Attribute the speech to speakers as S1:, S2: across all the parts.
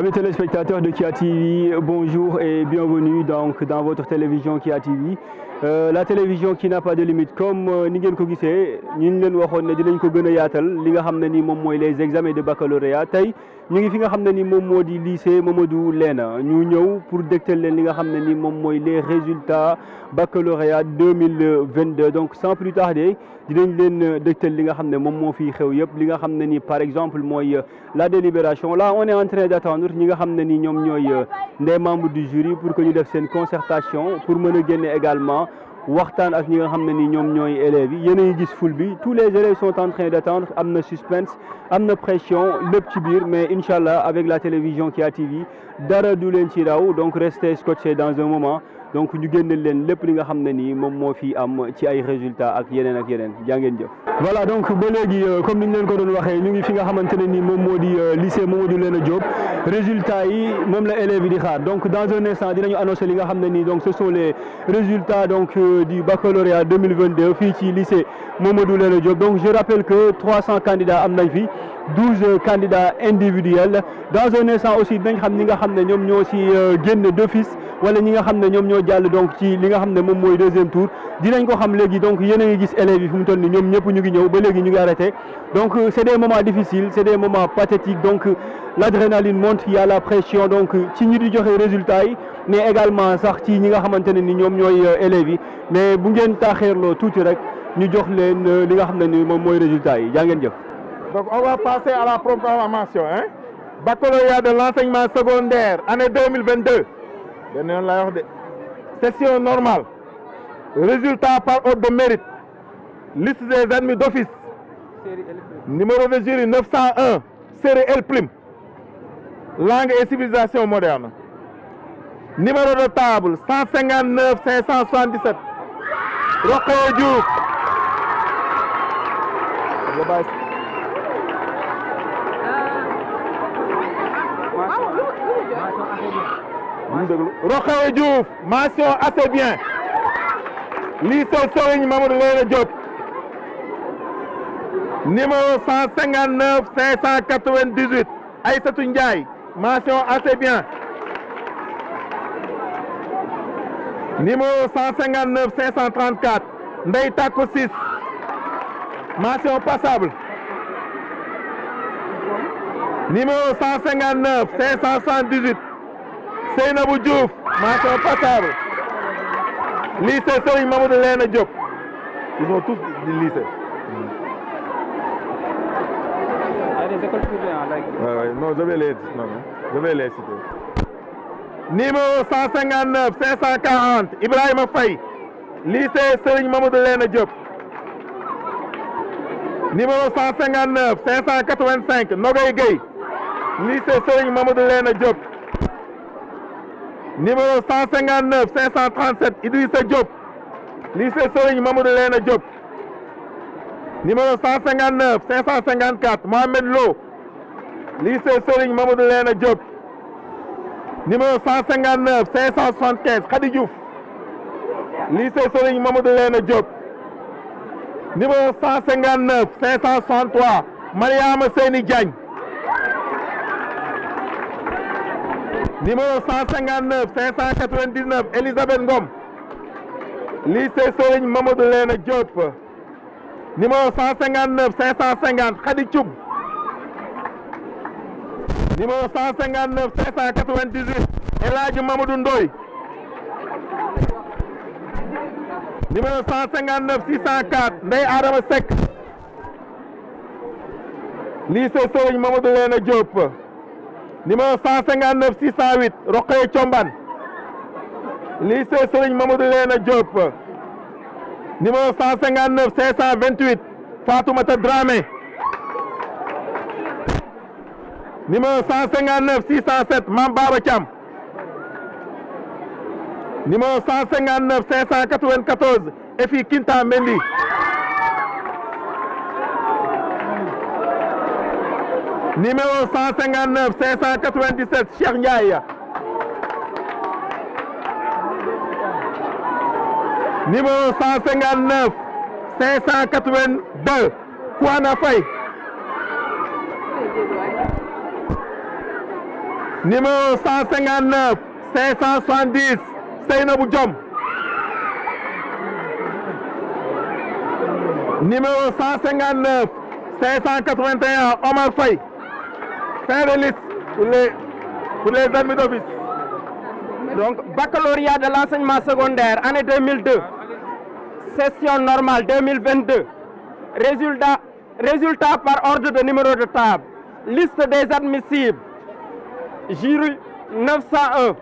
S1: Amis téléspectateurs de Kia TV, bonjour et bienvenue donc dans votre télévision Kia TV. La télévision qui n'a pas de limite. Comme ni ngeen ko gisee ñun leen waxoon ne dinañ ko gën a yaatal li nga xam ne ni moom mooy les examens de baccalauréat tey ñu ngi fi nga xam ne ni moom moo di lycée Mamadou Léna ñu ñëw pour dégtal leen li nga xam ne ni moom mooy les résultats baccalauréat 2022 donc sans plus tarder dinañ leen dégtal li nga xam ne moom moo fi xew yëpp li nga xam ne ni par exemple mooy la délibération. Là on est en train d'attendre ñi nga xam ne ni ñoom ñooy les membres du jury pour que ñu def seen concertation pour mën a génne également waxtaan ak ñi nga xam ne ni ñoom ñooy élèves yi yéen a ngi gis ful bi tous les élèves sont en train d'attendre am na suspense am na pression lépp ci biir mais incha allah avec la télévision Kia TV dara du leen ci raw donc restez scotchés dans un moment donc ñu génneel leen lépp li nga xam ne nii moom moo fi am ci ay résultats ak yeneen jaa ngeen jëf. voilà donc ba léegi comme ni ñu leen ko doon waxee ñu ngi fi nga xamante ne ni moom moo di lycée Mamadou Léna Diop résultats yi moom la élèves yi di xaar donc dans un instant dinañu annoncer li nga xam ne nii donc ce sont les résultats donc du baccalauréat 2022 fii ci lycée Mamadou Léna Diop. Donc je rappelle que 300 candidats am nañ fi 12 candidats individuels. Dans un instant aussi dinañ xam ñi nga xam ne ñoom ñoo ci génn d'office wala ñi nga xam ne ñoom ñoo jàll donc ci li nga xam ne moom mooy deuxième tour dinañ ko xam léegi. Donc yéen a ngi gis élèves yi fu mu toll nii ñoom ñëpp ñu ngi ñëw ba léegi ñu ngi arrêté donc c'est des moments difficiles, c'est des moments pathétiques donc l'adrénaline monte, il y a la pression donc ci ñi di joxe résultats yi mais également sax ci ñi nga xamante ne ni ñoom ñooy élèves yi mais bu ngeen taaxeerloo tuuti rek ñu jox leen li nga xam ne ni moom mooy résultats yi jaa ngeen jëf.
S2: Donc on va passer à la proclamation baccalauréat de l'enseignement secondaire année 2022 benn yoon lay wax de session normale résultat par ordre de mérite liste des admis d'office numéro de jury 901 série L prime langue et civilisation moderne numéro de table 159 577 Rokhaya Diouf Rokhaya Diouf mention assez bien lycée Serigne Mamadou Léna Diop numéro 159 598 Aïssatou Ndiaye mention assez bien numéro 159 534 Ndeye Tako 6 mention passable numéro 159 578 Seynabou Diouf mention passable lycée Serigne Mamadou Léna Diop ils sont tous du lycée.
S3: Les écoles privées,
S2: non, je vais les citer. Numéro 159 540 Ibrahima Faye lycée Serigne Mamadou Léna Diop. Numéro 159 585 Nogoy Gueye lycée Serigne Mamadou Léna Diop. Numéro 159 537 Idrissa Diop lycée Serigne Mamadou Léna Diop. Numéro 159 554 Mohamed Lo lycée Serigne Mamadou Léna Diop. Numéro 159 575 Khady Diouf lycée Serigne Mamadou Léna Diop. Numéro 159 563 Mariama Seyni Diagne. Numéro 159 599 Elisabeth Ngom lycée Serigne Mamadou Léna Diop. Numéro 159 550 Khady Thioub. Numéro 159 598 El Hadji Mamadou Ndoye. Numéro 159 604 Ndeye Adama Seck lycée Serigne Mamadou Léna Diop. Numéro 159 608 Rokhaya Thiombane lycée Serigne Mamadou Léna Diop. Numéro 159 528 Fatoumata Dramé. Numéro 159 607 Mame Baba Thiam. Numéro 159 594 Efi Kinta Mendy. Numéro 159 597 Cheikh Ndiaye. Numéro 159 582 Kouana Faye. Numéro 159 570 Seynabou Diom. Numéro 159 581 Omar Faye. Fin de liste pour les admis d'office.
S4: Donc, baccalauréat de l'enseignement secondaire, année 2002, session normale 2022, résultat par ordre de numéro de table, liste des admissibles, jury 901,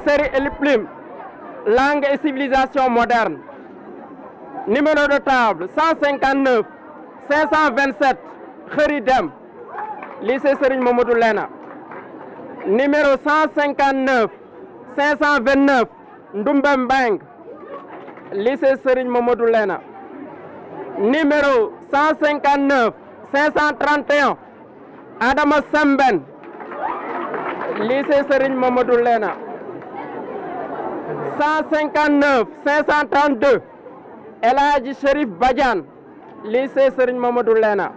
S4: série Eliplim, langue et civilisation moderne, numéro de table 159, 527, Kheridem, lycée Serigne Mamadou Lena, numéro 159, 529 Ndumbembang, lycée Serigne Mamadou Lena. Numéro 159 531 Adama Semben, lycée Serigne Mamadou Lena. 159 532 El Hadji Cherif Badiane, lycée Serigne Mamadou Lena.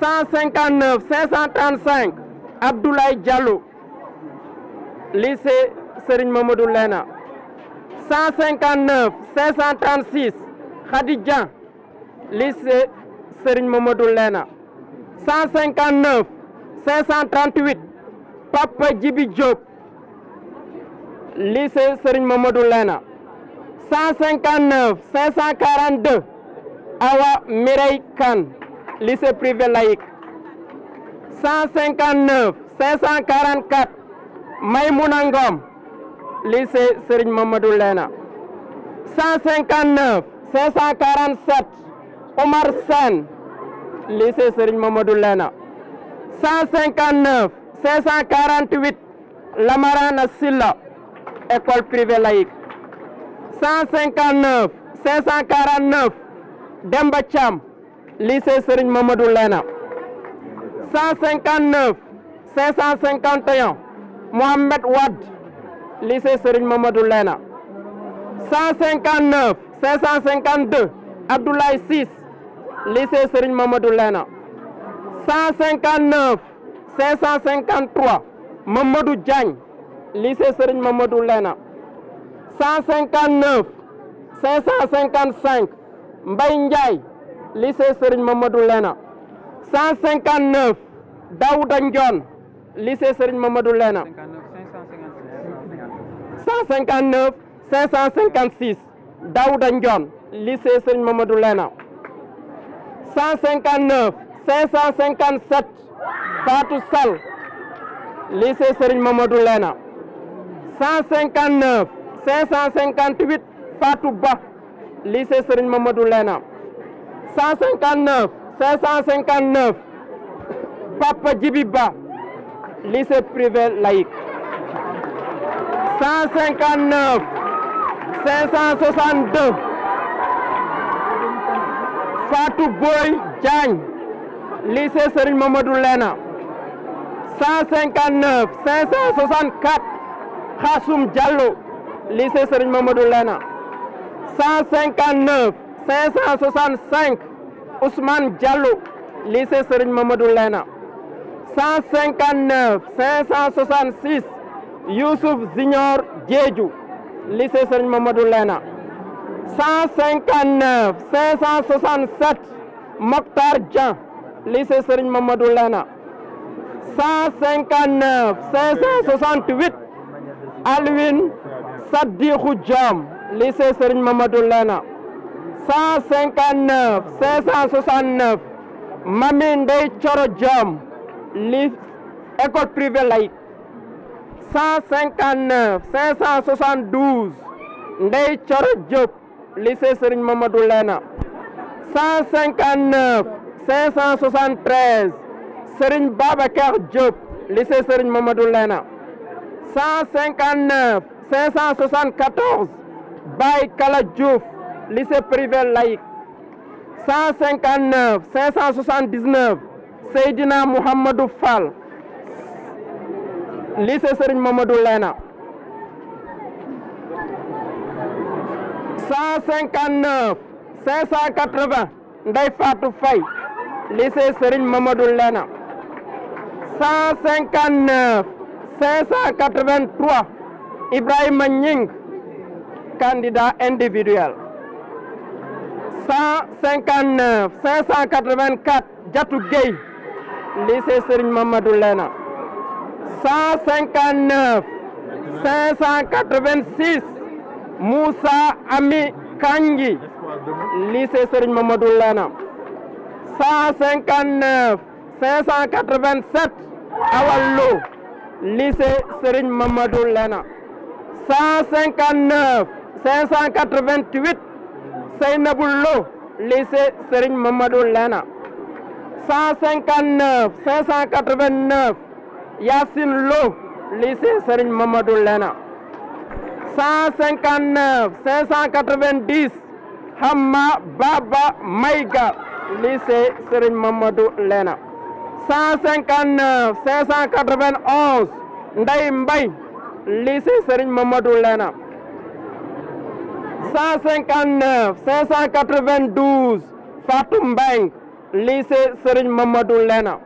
S4: 159 535 Abdoulaye Diallo, lycée Serigne Mamadou Lena. 159 536 Khadidjan, lycée Serigne Mamadou Lena. 159 538 Papa Djibi Diop, lycée Serigne Mamadou Lena. 159 542 Awa Mireille Kane, lycée privé laïque. 159 544 Maïmouna Ngom, lycée Serigne Mamadou Lena. 159 547 Omar Sen, lycée Serigne Mamadou Lena. 159 548 Lamarana Silla, école privée laïque. 159 549 Demba Cham, lycée Serigne Mamadou Lena. 159 551 Mohamed Wad, lycée Serigne Mamadou Lena. 159 552 Abdoulaye Sis, lycée Serigne Mamadou Lena. 159 553 Mamadou Diagne, lycée Serigne Mamadou Lena. 159 555 Mbaye Ndiaye, lycée Serigne Mamadou Lena. 159 Daouda Ndione, lycée Serigne Mamadou Lena. 159 556 Daouda Ndione, lycée Serigne Mamadou Lena. 159 557 Fatou Sall, lycée Serigne Mamadou Lena. 159 558 Fatou Ba, lycée Serigne Mamadou Lena. 159 559 Papa Djibi Ba, lycée privé laïque. 159 562 Fatou Boy Diagne, lycée Serigne Mamadou Lena. 159 564 Khassoum Diallo, lycée Serigne Mamadou Lena. 159 565 Ousmane Diallo, lycée Serigne Mamadou Lena. 159 566 Youssouf Zignor Diédhiou, lycée Serigne Mamadou Lena. 159 567 Mokhtar Dian, lycée Serigne Mamadou Lena. 159 568 Alwin Sadikhou Diom, lycée Serigne Mamadou Lena. 159 569 Mami Ndeye Thioro Diom, école privée laïque. 159 572 Ndeye Thioro Diop, lycée Serigne Mamadou Lena. 159 573 Serigne Babacar Diop, lycée Serigne Mamadou Lena. 159 574 Baye Kala Diouf, lycée privé laïque. 159 579 Seydina Mouhamadou Fall, lycée Serigne Mamadou Lena. 159 580 Ndeye Fatou Faye, lycée Serigne Mamadou Lena. 159 583 Ibrahima Nying, candidat individuel. 159 584 Diatou Gueye, lycée Serigne Mamadou Lena. 159 586 Moussa Ami Kangi, lycée Serigne Mamadou Lena. 159 587 Awallo, lycée Serigne Mamadou Lena. 159 588 Seynaboulo, lycée Serigne Mamadou Lena. 159 589 Yassine Lo, lycée Serigne Mamadou Lena. 159 590 Hamma Baba Maïga, lycée Serigne Mamadou Lena. 159 591 Ndeye Mbaye, lycée Serigne Mamadou Lena. 159 592 Fatou Mbeng, lycée Serigne Mamadou Lena.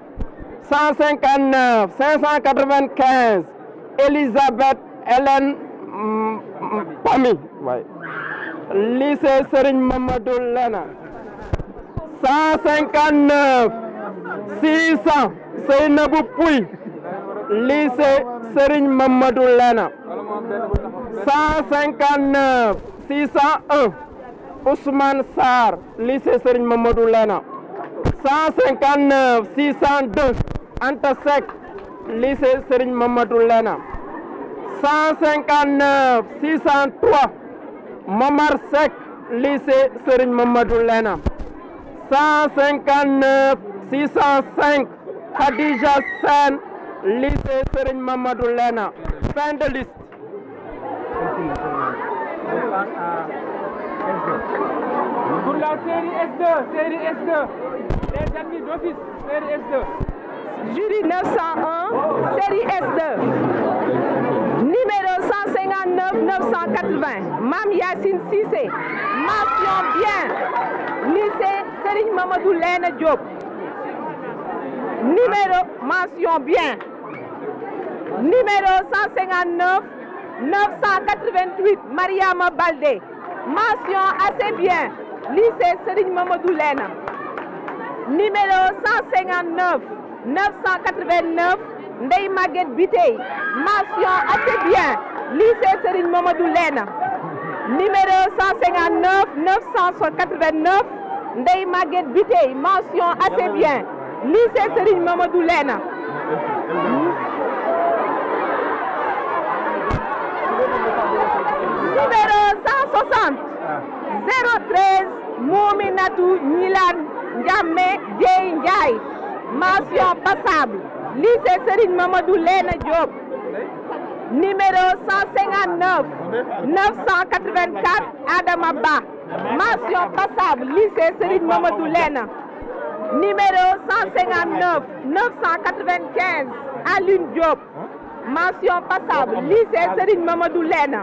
S4: 159 595 Elisabeth Hélène Pami, lycée Serigne Mamadou Lena. 159 600 Seynabou Pouy, lycée Serigne Mamadou Lena. 159 601 Ousmane Sarr, lycée Serigne Mamadou Lena. 159 602 Anta Seck, lycée Serigne Mamadou Lena. 159 603 Momar Seck, lycée Serigne Mamadou Lena. 159 605 Khadija Sen, lycée Serigne Mamadou Lena. Fin de liste.
S3: Pour la série S2, les admis d'office, série S2.
S5: Jury 901, série S2. Numéro 159 980, Mam Yassine Cissé. Mention bien, lycée Serigne Mamadou Lena Diop. Mention bien. Numéro 159 988, Mariama Baldé. Mention assez bien, lycée Serigne Mamadou Lena. Numéro 159 989, Ndeye Maguette Bitey. Mention assez bien, lycée Serigne Mamadou Lena. Numéro 159 989, Ndeye Maguette Bitey. Mention assez bien, lycée Serigne Mamadou Lena. Numéro 160 013 Mouminatou Nilan Ndiamé Dieye Ndiaye. Mention passable, lycée Serigne Mamadou Lena Diop. Numéro 159 984 Adama Ba. Mention passable, lycée Serigne Mamadou Lena. Numéro 159 995 Aline Diop. Mention passable, lycée Serigne Mamadou Lena.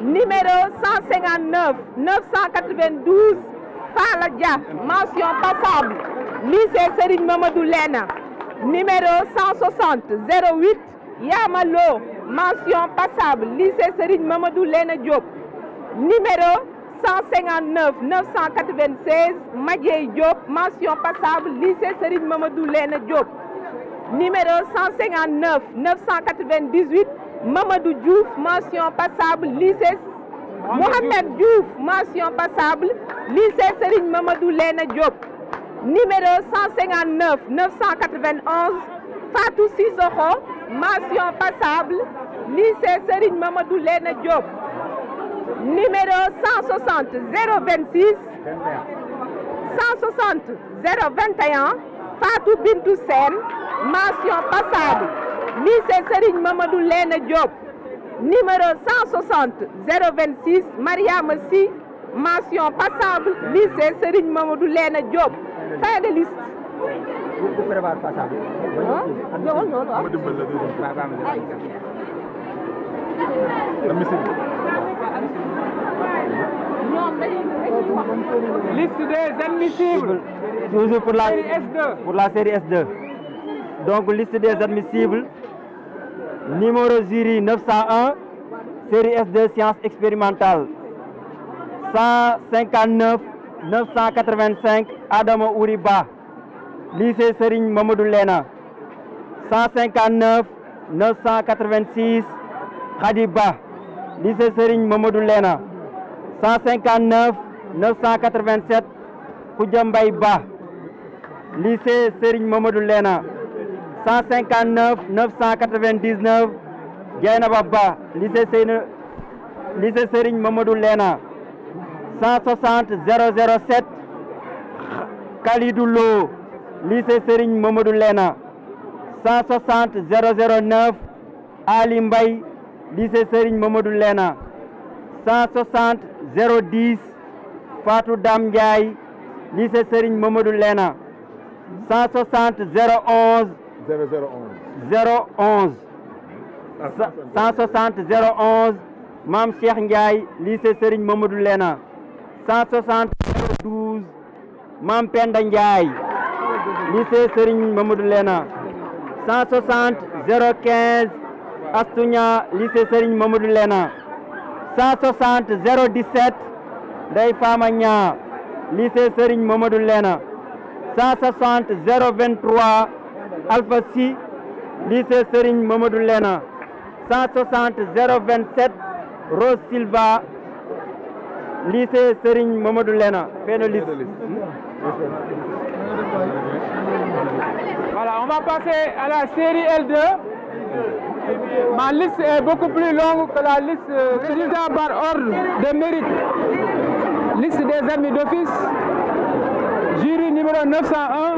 S5: Numéro 159 992 Fala Dia. Mention passable, lycée Serigne Mamadou Lena. Numéro 160 08 Yamalo. Mention passable, lycée Serigne Mamadou Lena Diop. Numéro 159 996 Madjey Diop. Mention passable, lycée Serigne Mamadou Lena Diop. Numéro 159 998 Mamadou Diouf. Mention passable, lycée Mohamed Diouf. Mention passable, lycée Serigne Mamadou Lena Diop. Numéro 159 991 Fatou Sissoko. Mention passable, lycée Serigne Mamadou Lena Diop. Numéro 160 026 160 021 Fatou Bintou Sen. Mention passable, lycée Serigne Mamadou Lena Diop. Numéro 160 026 Mariama Sy. Mention passable, lycée Serigne Mamadou Lena Diop. Fin de liste.
S3: Liste des admissibles.
S1: Toujours pour la
S3: série S2.
S1: Pour la série S2.
S6: donc liste des admissibles. Numéro jury 901, série S2 sciences expérimentales. 159 985 Adama Ouriba, lycée Serigne Mamadou Lena. 159 986 Khadiba, lycée Serigne Mamadou Lena. 159 987 Koudjambay Ba, lycée Serigne Mamadou Lena. 159 999 Dieynaba Ba, lycée Serigne Mamadou Lena. 160 007 Khalidou Lo, lycée Serigne Mamadou Lena. 160 009 Ali Mbaye, lycée Serigne Mamadou Lena. 160 010 Fatou Dam Ndiaye, lycée Serigne Mamadou Lena. 160 011 160 011 Mam Cheikh Ndiaye, lycée Serigne Mamadou Lena. 160 012 Mam Penda Ndiaye, lycée Serigne Mamadou Lena. 160 015 Astounia, lycée Serigne Mamadou Lena. 160 017 Ndeye Fama Nia, lycée Serigne Mamadou Lena. 160 023 Alpha Si, lycée Serigne Mamadou Lena. 160 027 Rose Silva, lycée Serigne Mamadou Lena.
S3: Voilà, on va passer à la série L2. Ma liste est beaucoup plus longue que la liste résultat par ordre de mérite. Liste des admis d'office. Jury numéro 901,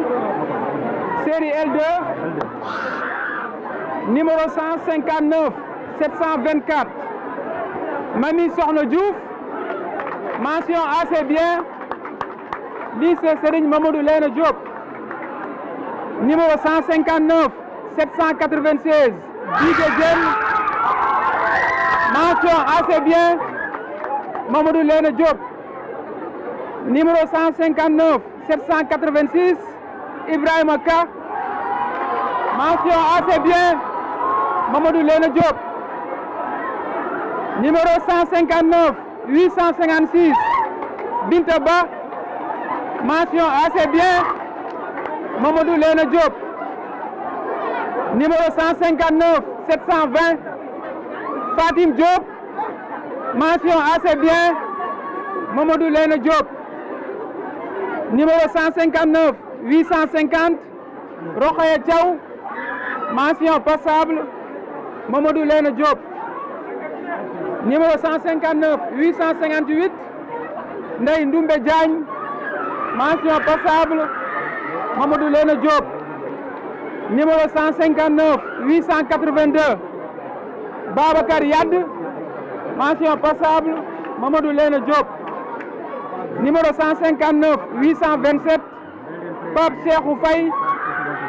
S3: série L2. Numéro 159 724 Mami Sokhna Diouf, mention assez bien, lycée Serigne Mamadou Lena Diop. Numéro 159 796 Djidé Diène, mention assez bien, Mamadou Lena Diop. Numéro 159 786 Ibrahima Ka, mention assez bien, Mamadou Lena Diop. Numéro 159 856 Binta Ba, mention assez bien, Mamadou Lena Diop. Numéro 159 720 Fatim Diop, mention assez bien, Mamadou Lena Diop. Numéro 159 850 Rokhaya Thiaw, mention passable, Mamadou Lena Diop. Numéro 159 858 Ndeye Ndoumbe Diagne, mention passable, Mamadou Lena Diop. Numéro 159 882 Babacar Yad, mention passable, Mamadou Lena Diop. Numéro 159 827 Pape Cheikhou Faye,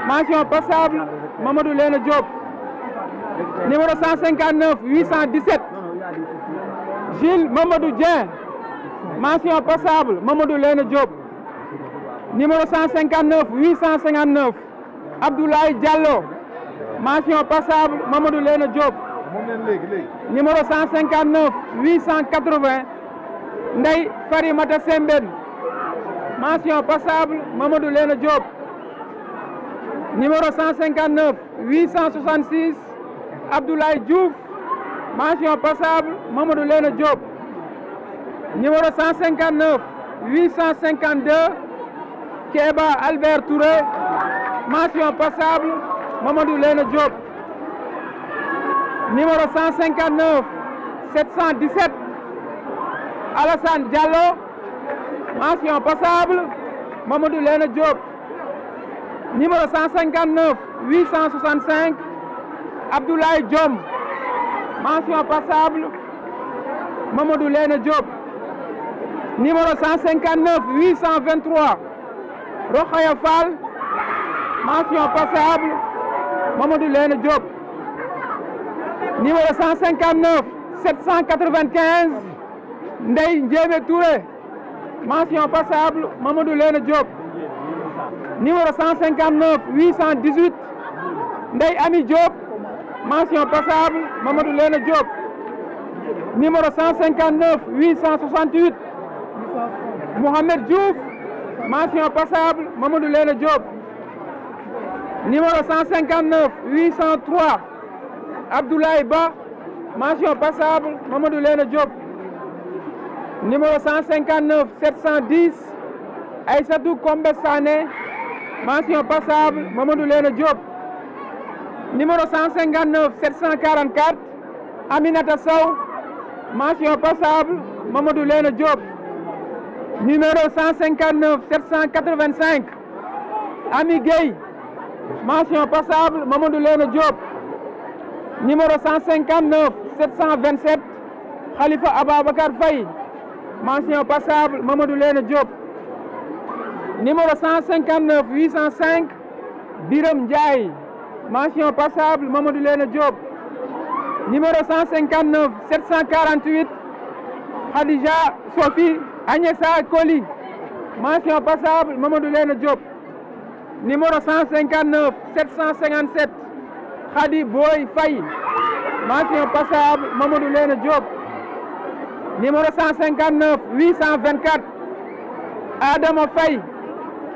S3: mention passable, Mamadou Lena Diop. Numéro 159 817 Gilles Mamadou Dien, mention passable, Mamadou Lena Diop. Numéro 159 859 Abdoulaye Diallo, mention passable, Mamadou Lena Diop. Numéro 159 880 Ndeye Farimata Sembène, mention passable, Mamadou Lena Diop. Numéro 159 866 Abdoulaye Diouf, mention passable, Mamadou Lena Diop. Numéro 159 852 Keba Albert Touré, mention passable, Mamadou Lena Diop. Numéro 159 717 Alassane Diallo, mention passable, Mamadou Lena Diop. Numéro 159 865 Abdoulaye Diom, mention passable, Mamadou Lena Diop. Numéro 159 823 Rokhaya Fall, mention passable, Mamadou Lena Diop. Numéro 159 795 Ndeye Ndiémé Touré, mention passable, Mamadou Lena Diop. Numéro 159 818 Ndeye Ami Diop, mention passable, Mamadou Lena Diop. Numéro 159 868, Mohamed Diouf, mention passable, Mamadou Lena Diop. Numéro 159 803, Abdoulaye Ba, mention passable, Mamadou Lena Diop. Numéro 159 710, Aïssatou Kombe Sané, mention passable, Mamadou Lena Diop. Numéro 159 744, Aminata Sow, mention passable, Mamadou Lena Diop. Numéro 159 785, Ami Gueye, mention passable, Mamadou Lena Diop. Numéro 159 727, Khalifa Ababakar Faye, mention passable, Mamadou Lena Diop. Numéro 159 805, Biram Ndiaye, mention passable, Mamadou Lena Diop. Numéro 159 748, Khadija Sophie Agnesa Koli, mention passable, Mamadou Lena Diop. Numéro 159 757, Khadi Boy Faye, mention passable, Mamadou Lena Diop. Numéro 159 824, Adama Faye,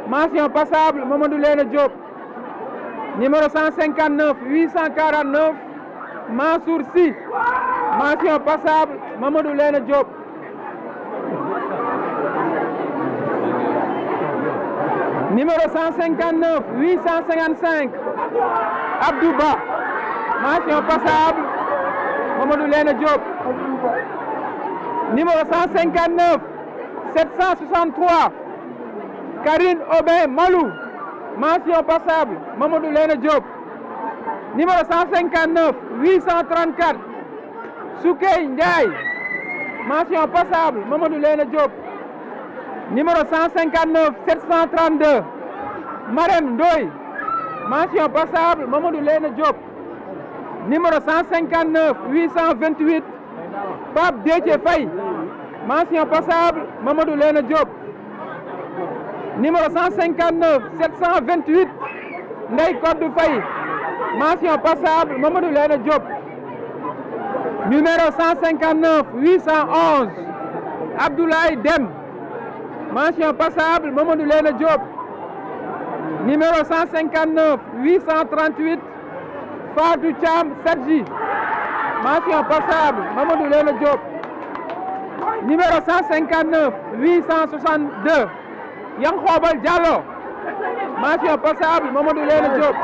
S3: mention passable, Mamadou Lena Diop. Numéro 159 849, Mansour Sy, mention passable, Mamadou Lena Diop. Numéro 159 855, Abdou Ba, mention passable, Mamadou Lena Diop. Numéro 159 763, Karine Aubin Malou, mention passable, Mamadou Lena Diop. Numéro 159 834, Soukey Ndiaye, mention passable, Mamadou Lena Diop. Numéro 159 732, Marem Ndoye, mention passable, Mamadou Lena Diop. Numéro 159 828, Pape Déthié Faye, mention passable, Mamadou Lena Diop. Numéro 159 728, Ndeye Kodou Faye, mention passable, Mamadou Lena Diop. Numéro 159 811, Abdoulaye Dem, mention passable, Mamadou Lena Diop. Numéro 159 838, Fatou Cham Sadji, mention passable, Mamadou Lena Diop. Numéro 159 862, Yankhobal Diallo, mention passable, Mamadou Lena Diop.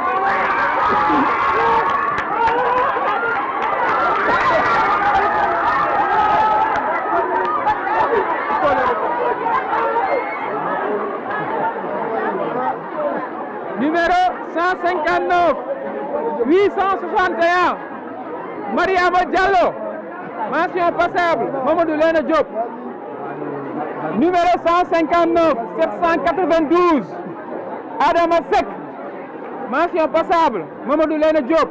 S3: Numéro 159 861, Mariama Diallo, mention passable, Mamadou Lena Diop. Numéro 159 792, Adama Seck, mention passable, Mamadou Lena Diop.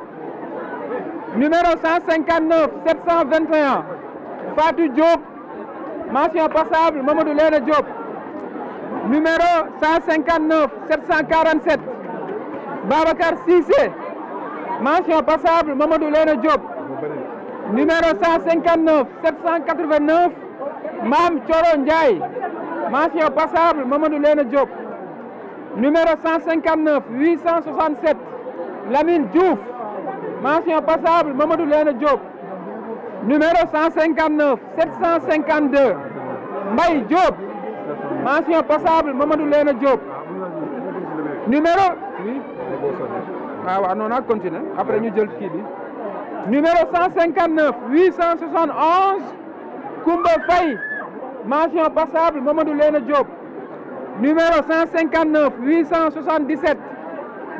S3: Numéro 159 721, Fatou Diop, mention passable, Mamadou Lena Diop. Numéro 159 747, Babacar Cissé, mention passable, Mamadou Lena Diop. Numéro 159 789, Mam Thioro Ndiaye, mention passable, Mamadou Lena Diop. Numéro 159 867, Lamine Diouf, mention passable, Mamadou Lena Diop. Numéro 159 752, Mbaye Diop, mention passable, Mamadou Lena Diop. Numéro non, on a continué après ñu jël kii bi. Numéro 159 871, Koumba Faye, mention passable, Mamadou Lena Diop. Numéro 159 877,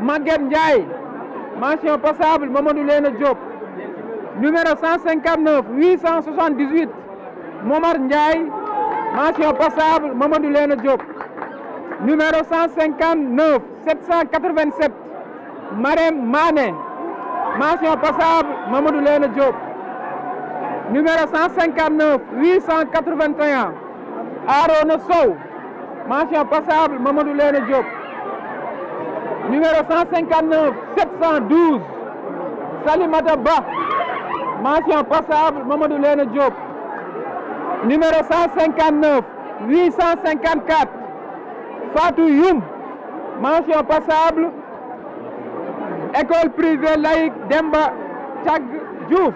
S3: Maguette Ndiaye, mention passable, Mamadou Lena Diop. Numéro 159 878, Momar Ndiaye, mention passable, Mamadou Lena Diop. Numéro 159 787, Marem Mané, mention passable, Mamadou Lena Diop. Numéro 159 881, Arona Sow, mention passable, Mamadou Lena Diop. Numéro 159 712, Salimata Ba, mention passable Mamadou Lena Diop. Numéro 159 854 Fatou Youm, mention passable école privée laïque Demba Tchag Diouf.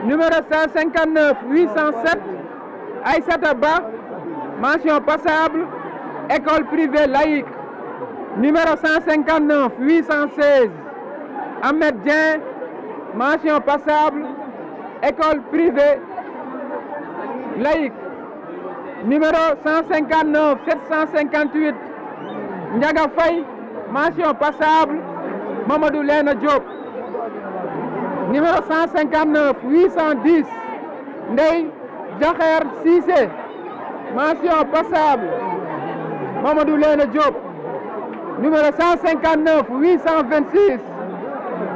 S3: Numéro 159 807 Aïssata Ba, mention passable école privée laïque. Numéro 159 816 Ahmed Dien, mention passable école privée laïque. Numéro 159 758 Ndiaga Faye, mention passable Mamadou Lena Diop. Numéro 159 810 Ndey Djakher Cissé, mention passable Mamadou Lena Diop. Numéro 159 826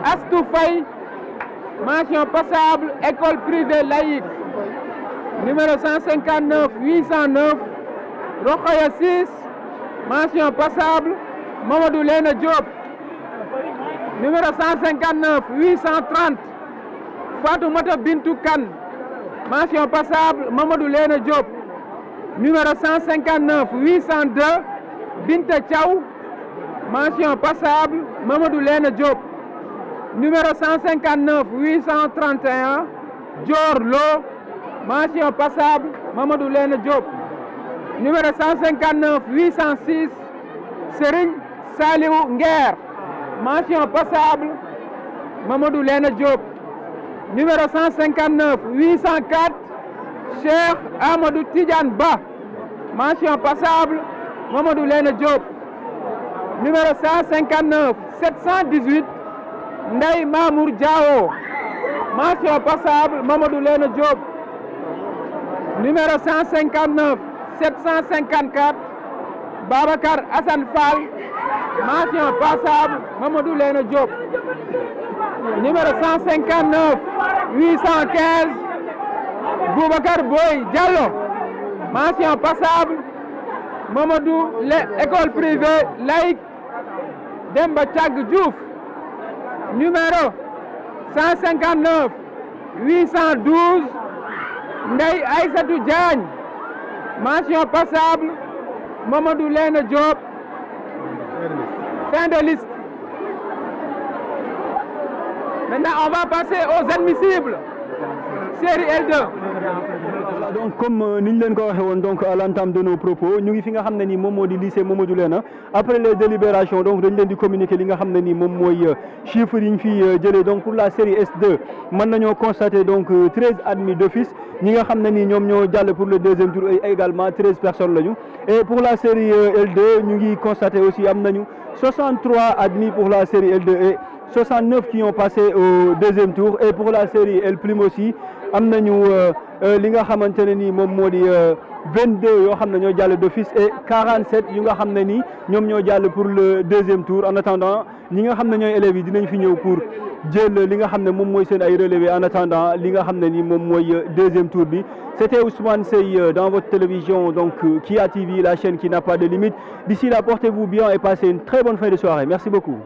S3: Astou Faye, mention passable école privée laïque. Numéro 159 809 Rokhaya 6, mention passable Mamadou Lena Diop. Numéro 159 830 Fatoumata Bintou Kane, mention passable Mamadou Lena Diop. Numéro 159 802 Binta Thiaw, mention passable Mamadou Lena Diop. Numéro 159 831 Dior Lo, mention passable Mamadou Lena Diop. Numéro 159 806 Serigne Saliou Nguer, mention passable Mamadou Lena Diop. Numéro 159 804 Cheikh Amadou Tidiane Ba, mention passable Mamadou Lena Diop. Numéro 159 718 Ndeye Mamour Diao, mention passable Mamadou Lena Diop. Numéro 159 754 Babacar Hassan Fall, mention passable Mamadou Lena Diop. Numéro 159 815 Boubacar Boy Diallo, mention passable Mamadou école privée laïque Demba Tchag Diouf. Numéro 159 812 Ndeye Aïssatou Diagne, mention passable Mamadou Lena Diop. Fin de liste. Maintenant, on va passer aux admissibles. Série L2.
S1: Voilà, donc comme niñ leen ko waxee woon donc à l'entame de nos propos ñu ngi fi nga xam ne ni moom moo di lycée Mamadou Lena. Après les délibérations donc dañ leen di communiquer li nga xam ne ni moom mooy chiffres yi ñu fi jëlee. Donc pour la série S2 mën nañoo constater donc 13 admis d'office ñi nga xam ne ni ñoom ñoo jàll pour le deuxième tour et également 13 personnes lañu. Et pour la série L2 ñu ngi constater aussi am nañu 63 admis pour la série L2 et 69 qui ont passé au deuxième tour. Et pour la série L+ aussi am nañu li nga xamante ne ni moom moo di 22 yoo xam ne ñoo jàll d'office et 47 yu nga xam ne ni ñoom ñoo jàll pour le deuxième tour. En attendant ñi nga xam ne ñooy élèves yi dinañ fi ñëw pour jël li nga xam ne moom mooy seen ay relevés en attendant li nga xam ne ni moom mooy deuxième tour bi. C'était Ousmane Seye dans votre télévision donc Kia TV, la chaîne qui n'a pas de limite. D'ici là, portez-vous bien et passez une très bonne fin de soirée. Merci beaucoup.